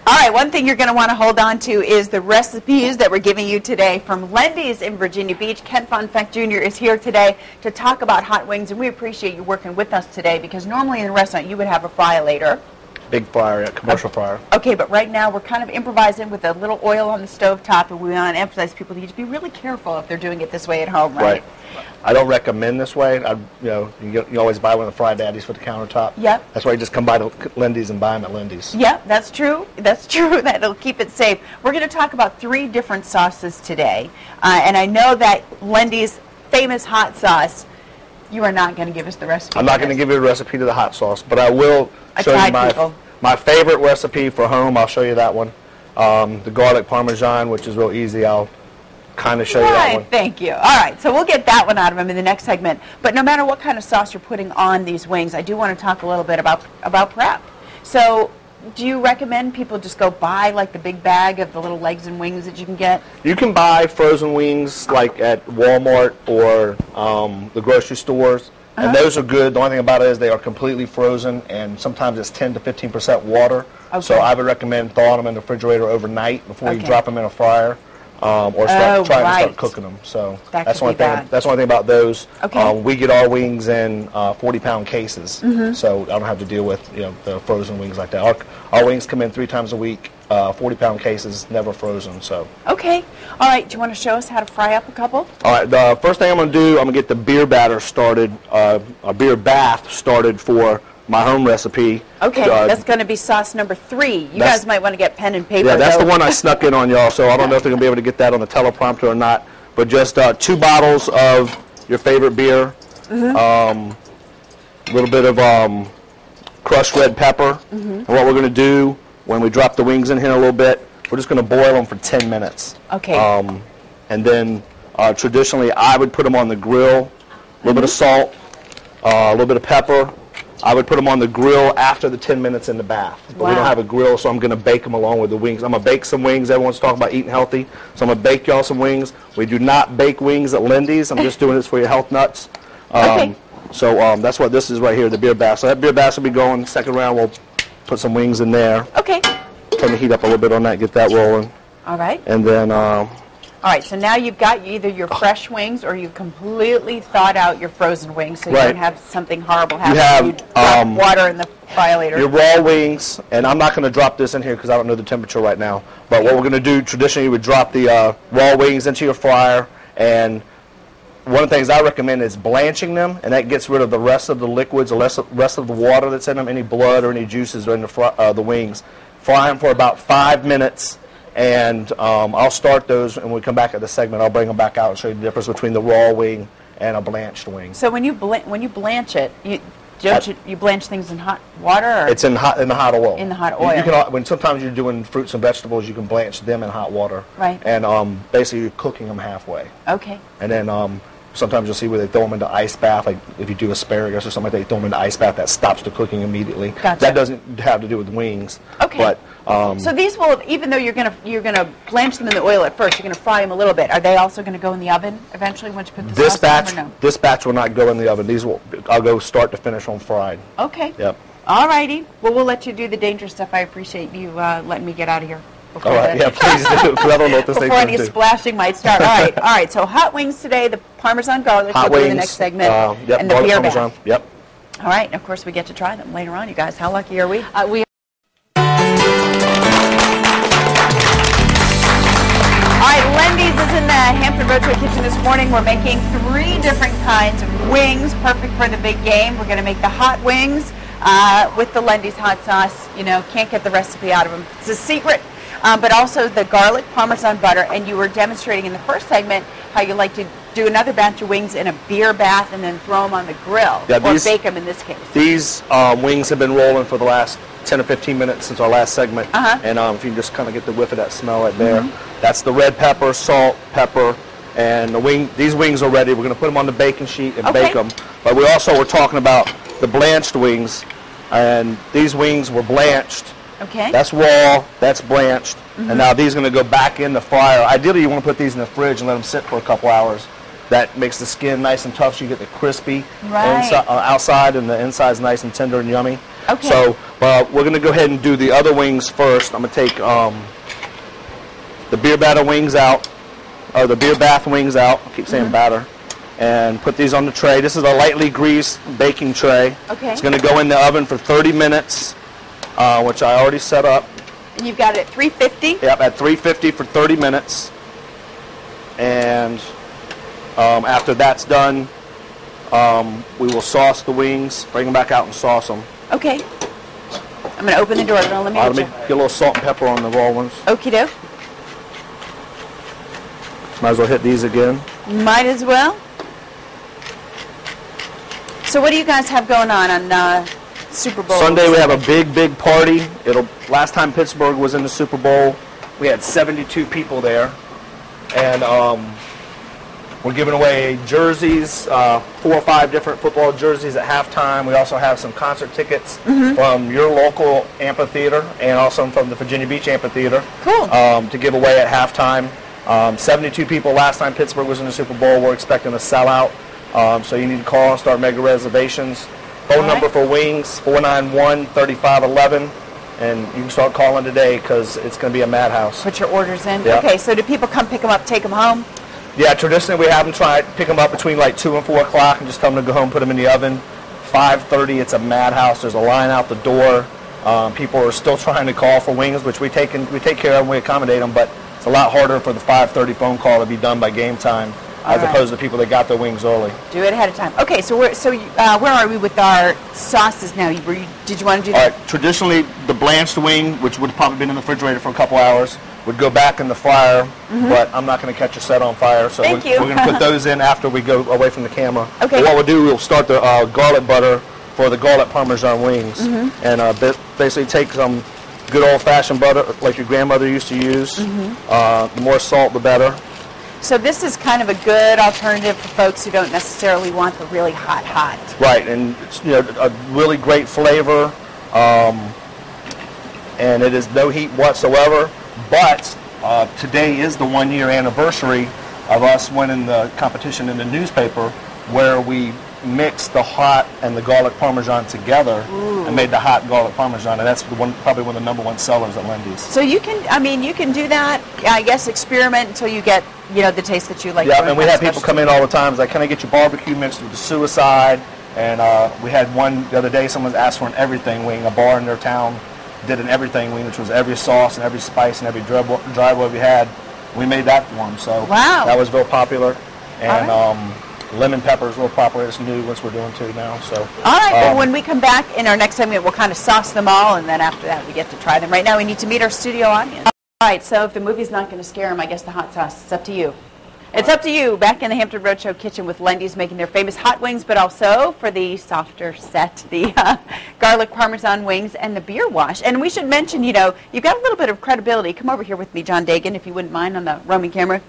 All right, one thing you're going to want to hold on to is the recipes that we're giving you today from Lendy's in Virginia Beach. Ken Von Funk Jr. is here today to talk about hot wings, and we appreciate you working with us today because normally in the restaurant you would have a fryer-later. Big fryer, a commercial fryer. Okay, but right now we're kind of improvising with a little oil on the stove top, and we want to emphasize people need to be really careful if they're doing it this way at home, right? I don't recommend this way. You always buy one of the Fry Daddies for the countertop. Yep. That's why you just come by to Lendy's and buy them at Lendy's. Yep, that's true. That's true. That'll keep it safe. We're going to talk about 3 different sauces today, and I know that Lendy's famous hot sauce. You are not going to give us the recipe. I'm not going to give you a recipe to the hot sauce, but I will show you my favorite recipe for home. I'll show you that one. The garlic parmesan, which is real easy. I'll kind of show you that one. Thank you. All right, so we'll get that one out of him in the next segment. But no matter what kind of sauce you're putting on these wings, I do want to talk a little bit about prep. So do you recommend people just go buy like the big bag of the little legs and wings that you can get? You can buy frozen wings like at Walmart or the grocery stores, and those are good. The only thing about it is they are completely frozen, and sometimes it's 10 to 15% water. Okay. So I would recommend thawing them in the refrigerator overnight before you drop them in a fryer. Or trying to start cooking them. So that's one thing. That's one thing about those. Okay. We get our wings in 40-pound cases, so I don't have to deal with the frozen wings like that. Our wings come in 3 times a week, 40-pound cases, never frozen. So. Okay. All right. Do you want to show us how to fry up a couple? All right. The first thing I'm going to do, I'm going to get the beer batter started, a beer bath started for my home recipe. Okay, that's going to be sauce number 3. You guys might want to get pen and paper. Yeah, that's the one I snuck in on y'all, so I don't know if they're going to be able to get that on the teleprompter or not. But just 2 bottles of your favorite beer, a little bit of crushed red pepper. And what we're going to do when we drop the wings in here a little bit, we're just going to boil them for 10 minutes. Okay. And then traditionally I would put them on the grill, a little bit of salt, a little bit of pepper. I would put them on the grill after the 10 minutes in the bath. But we don't have a grill, so I'm going to bake them along with the wings. I'm going to bake some wings. Everyone's talking about eating healthy, so I'm going to bake y'all some wings. We do not bake wings at Lendy's. I'm just doing this for your health nuts. So that's what this is right here, the beer bath. So that beer bath will be going. Second round, we'll put some wings in there. Okay. Turn the heat up a little bit on that, get that rolling. All right. And then... all right, so now you've got either your fresh wings or you've completely thawed out your frozen wings so you don't have something horrible happen. You drop water in the fryer-later. Your raw wings, and I'm not going to drop this in here because I don't know the temperature right now, but what we're going to do, traditionally you would drop the raw wings into your fryer, and one of the things I recommend is blanching them, and that gets rid of the rest of the liquids, the rest of the water that's in them, any blood or any juices in the wings. Fry them for about 5 minutes. And I'll start those, and when we come back at the segment, I'll bring them back out and show you the difference between the raw wing and a blanched wing. So when you blanch it, you blanch things in hot water? Or it's in the hot oil. In the hot oil. You can, when sometimes you're doing fruits and vegetables, you can blanch them in hot water. Right. And basically you're cooking them halfway. Okay. And then sometimes you'll see where they throw them into ice bath, like if you do asparagus or something like that, you throw them into ice bath, that stops the cooking immediately. Gotcha. That doesn't have to do with wings. Okay. But, so these will, even though you're gonna blanch them in the oil at first, you're gonna fry them a little bit. Are they also gonna go in the oven eventually once you put the sauce on, or no? This batch will not go in the oven. I'll go start to finish on fried. Okay. Yep. All righty. Well, we'll let you do the dangerous stuff. I appreciate you letting me get out of here. All right. Yeah, please do. Because I don't know what this thing's before going to any do. splashing might start. All right. All right. So hot wings today. The Parmesan garlic. Hot we'll wings. do in the next segment. Yep. And the beer bath. Yep. All right. And of course, we get to try them later on. You guys, how lucky are we? All right, Lendy's is in the Hampton Roadway kitchen this morning. We're making 3 different kinds of wings, perfect for the big game. We're going to make the hot wings with the Lendy's hot sauce. You know, can't get the recipe out of them. It's a secret. But also the garlic parmesan butter. And you were demonstrating in the first segment how you like to do another batch of wings in a beer bath and then throw them on the grill, or bake them in this case. These wings have been rolling for the last 10 or 15 minutes since our last segment. And if you can just kind of get the whiff of that smell right there. That's the red pepper, salt, pepper, and these wings are ready. We're going to put them on the baking sheet and bake them. But we also were talking about the blanched wings, and these wings were blanched. Okay. That's raw, that's blanched, and now these are going to go back in the fryer. Ideally, you want to put these in the fridge and let them sit for a couple hours. That makes the skin nice and tough, so you get the crispy outside, and the inside's nice and tender and yummy. Okay. So we're going to go ahead and do the other wings first. I'm going to take the beer batter wings out, or the beer bath wings out. I keep saying batter. And put these on the tray. This is a lightly greased baking tray. Okay. It's going to go in the oven for 30 minutes, which I already set up. And you've got it at 350? Yep, at 350 for 30 minutes. And after that's done, we will sauce the wings, bring them back out and sauce them. Okay. I'm going to open the door. Let me get a little salt and pepper on the raw ones. Okie doke. Might as well hit these again. Might as well. So what do you guys have going on Super Bowl? Sunday we have a big party. Last time Pittsburgh was in the Super Bowl, we had 72 people there. And we're giving away jerseys, 4 or 5 different football jerseys at halftime. We also have some concert tickets from your local amphitheater and also from the Virginia Beach Amphitheater. Cool. To give away at halftime. 72 people last time Pittsburgh was in the Super Bowl. We're expecting a sellout. So you need to call and start making reservations. Phone number for wings, 491-3511. And you can start calling today because it's going to be a madhouse. Put your orders in? Yep. Okay, so do people come pick them up, take them home? Yeah, traditionally we have them pick them up between like 2 and 4 o'clock and just tell them to go home, put them in the oven. 5:30, it's a madhouse. There's a line out the door. People are still trying to call for wings, which we take care of and we accommodate them, but it's a lot harder for the 5:30 phone call to be done by game time as opposed to people that got their wings early. Do it ahead of time. Okay, so where are we with our sauces now? Did you want to do that? All right, traditionally the blanched wing, which would have probably been in the refrigerator for a couple hours, would go back in the fryer, but I'm not going to catch your set on fire, so we're going to put those in after we go away from the camera. Okay. But what we'll do, we'll start the garlic butter for the garlic Parmesan wings, and basically take some good old-fashioned butter like your grandmother used to use. The more salt, the better. So this is kind of a good alternative for folks who don't necessarily want the really hot. Right, and it's a really great flavor, and it is no heat whatsoever. But today is the 1-year anniversary of us winning the competition in the newspaper, where we mixed the hot and the garlic Parmesan together and made the hot garlic Parmesan, and that's probably one of the #1 sellers at Lindy's. So you can do that. I guess experiment until you get the taste that you like. Yeah, and we have people come in all the time. Like, can I get your barbecue mixed with the suicide? And we had one the other day. Someone asked for an everything wing. A bar in their town did an everything wing, which was every sauce and every spice and every dry rub we had. We made that for them. So that was real popular. And lemon pepper is real popular. It's new, which we're doing too now. So all right. Well, when we come back in our next segment, we'll kind of sauce them all, and then after that, we get to try them. Right now, we need to meet our studio audience. All right. So if the movie's not going to scare them, I guess the hot sauce. It's up to you. It's up to you. Back in the Hampton Roadshow kitchen with Lindy's making their famous hot wings, but also for the softer set, the garlic Parmesan wings and the beer wash. And we should mention, you've got a little bit of credibility. Come over here with me, John Dagan, if you wouldn't mind, on the roaming camera.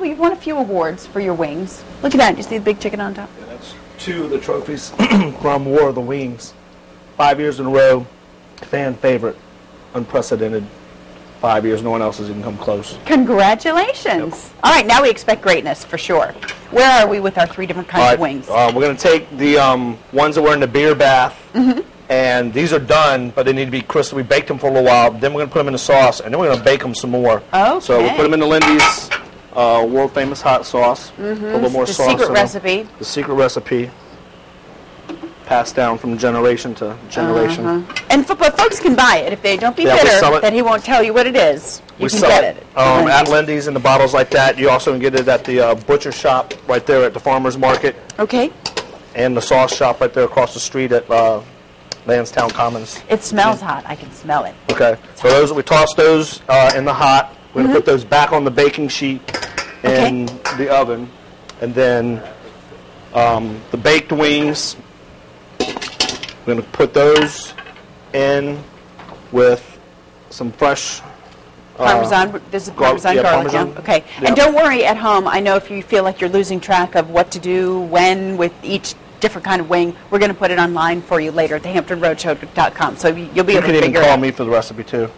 You've won a few awards for your wings. Look at that. You see the big chicken on top? Yeah, that's 2 of the trophies from War of the Wings. 5 years in a row, fan favorite, unprecedented. 5 years, no one else has even come close. Congratulations. Yep. All right, now we expect greatness for sure. Where are we with our 3 different kinds of wings? We're going to take the ones that were in the beer bath, and these are done, but they need to be crispy. We baked them for a little while, then we're going to put them in the sauce, and then we're going to bake them some more. Okay. So we'll put them in the Lindy's world-famous hot sauce. Put a little more sauce in them. The secret recipe. Passed down from generation to generation. But folks can buy it. If they don't be bitter that he won't tell you what it is, you can get it. At Lindy's in the bottles like that. You also can get it at the butcher shop right there at the farmer's market. Okay. And the sauce shop right there across the street at Lansdowne Commons. It smells hot. I can smell it. Okay. So we toss those in the hot. We're going to put those back on the baking sheet in the oven. And then the baked wings, we're going to put those in with some fresh Parmesan. This is Parmesan garlic. Parmesan. Okay. Yep. And don't worry at home. I know if you feel like you're losing track of what to do when with each different kind of wing, we're going to put it online for you later at thehamptonroadshow.com. So you'll be able to figure it out. You can even call me for the recipe too.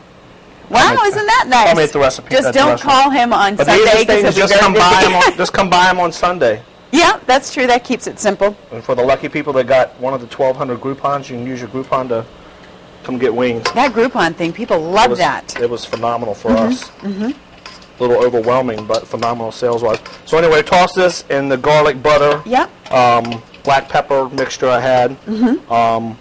Wow, isn't that nice? I'll make the recipe. Just don't call him on Sunday because he'll be very busy. Just come by him on Sunday. Yeah, that's true. That keeps it simple. And for the lucky people that got one of the 1,200 Groupons, you can use your Groupon to come get wings. That Groupon thing, people love that. It was phenomenal for us. A little overwhelming, but phenomenal sales-wise. So anyway, toss this in the garlic butter, Yep. black pepper mixture I had. Can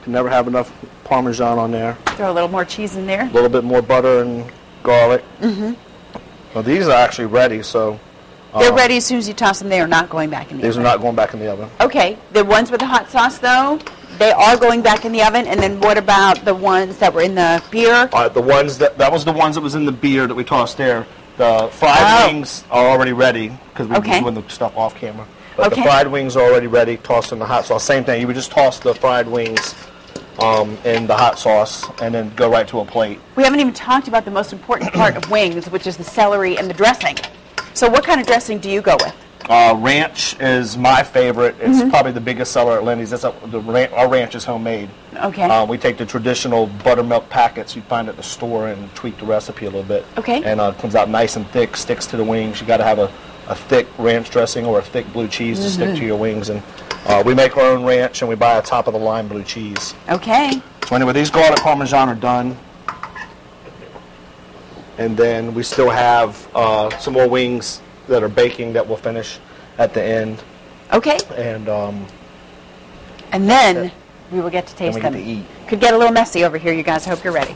never have enough Parmesan on there. Throw a little more cheese in there. A little bit more butter and garlic. Well, these are actually ready, so They're ready as soon as you toss them. They are not going back in the these are oven. not going back in the oven. Okay, the ones with the hot sauce, though, they are going back in the oven. And then what about the ones that were in the beer? The ones that was the ones that was in the beer that we tossed there. The fried wings are already ready because we were doing the stuff off camera. But the fried wings are already ready, tossed in the hot sauce. Same thing. You would just toss the fried wings in the hot sauce and then go right to a plate. We haven't even talked about the most important part of wings, which is the celery and the dressing. So what kind of dressing do you go with? Ranch is my favorite. It's probably the biggest seller at Lindy's. Our ranch is homemade. Okay. We take the traditional buttermilk packets you find at the store and tweak the recipe a little bit. Okay. And it comes out nice and thick, sticks to the wings. You got to have a thick ranch dressing or a thick blue cheese to stick to your wings. And we make our own ranch and we buy a top-of-the-line blue cheese. Okay. So anyway, these garlic Parmesan are done. And then we still have some more wings that are baking that we'll finish at the end. Okay. And then we will get to taste we them. get to eat. Could get a little messy over here, you guys. I hope you're ready.